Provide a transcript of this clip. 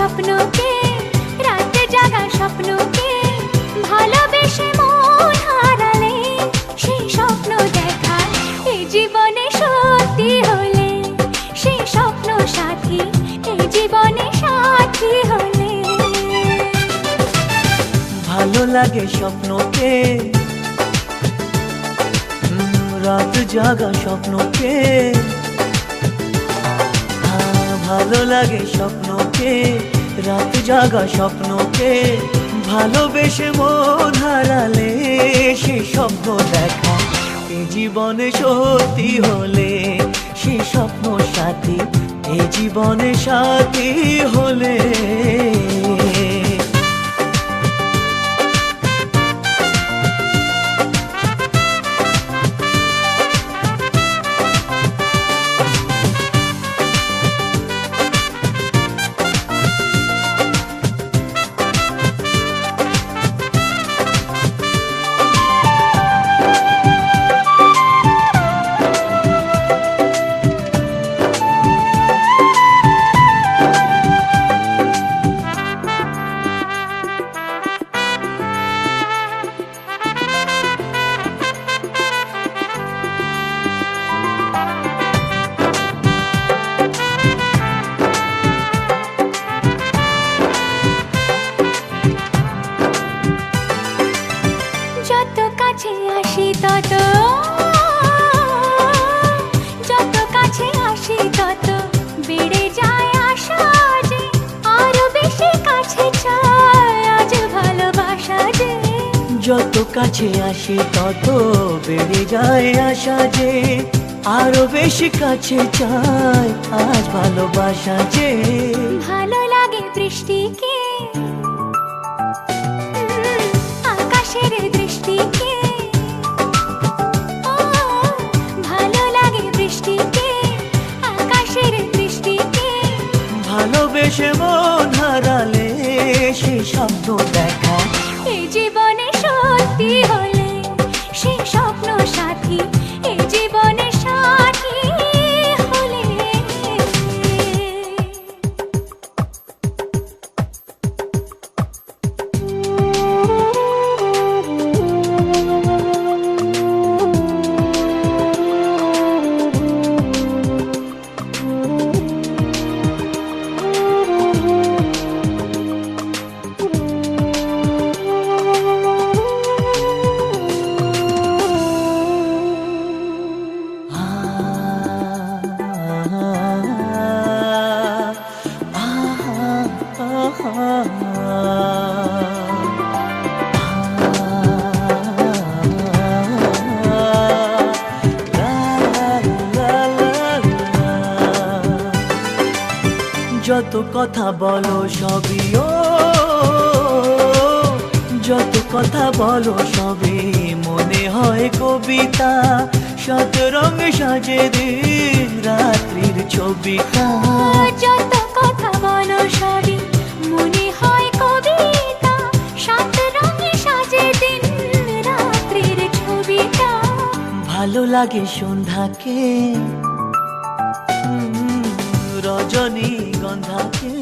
স্বপ্নকে, রাতে জাগা স্বপ্নকে, ভালোবেসে মন হারালে সেই স্বপ্ন দেখা এই জীবনে সত্যি হলে, সেই স্বপ্ন সাথী এই জীবনে সাথী হলে। ভালো লাগে স্বপ্নকে, রাত জাগা স্বপ্নকে, ভালো লাগে স্বপ্নকে, রাত জাগা স্বপ্নকে, ভালোবেসে মন হারালে সেই স্বপ্ন দেখা এই জীবনে সত্যি হলে, সেই স্বপ্ন সাথী এই জীবনে সাথী হলে। যত কাছে আসি তত, যত কাছে আসি তত বেড়ে যায় আশা যে আরো বেশি কাছে চাই আজ ভালোবাসা যে। যত কাছে আসি তত বেড়ে যায় আশা যে আরো বেশি কাছে চাই আজ ভালোবাসা যে। ভালো লাগে বৃষ্টিকে, আকাশের দৃষ্টিকে, ও ভালো লাগে বৃষ্টিকে, আকাশের দৃষ্টিকে, ভালোবেসে মন হারালে সেই স্বপ্ন দেখা এই জীবনে সত্যি হলে, সেই স্বপ্ন সাথী এই জীবনে সাথী হলে। যত কথা বলো সবই ও, যত কথা বলো সবই মনে হয় কবিতা, শত রঙ সাজে দিন রাত্রির ছবিটা। যত কথা বলো সবই মনে হয় কবিতা, সাত রঙে সাজে দিন রাত্রির ছবিটা। ভালো লাগে সন্ধ্যাকে, রজনী গন্ধাকে,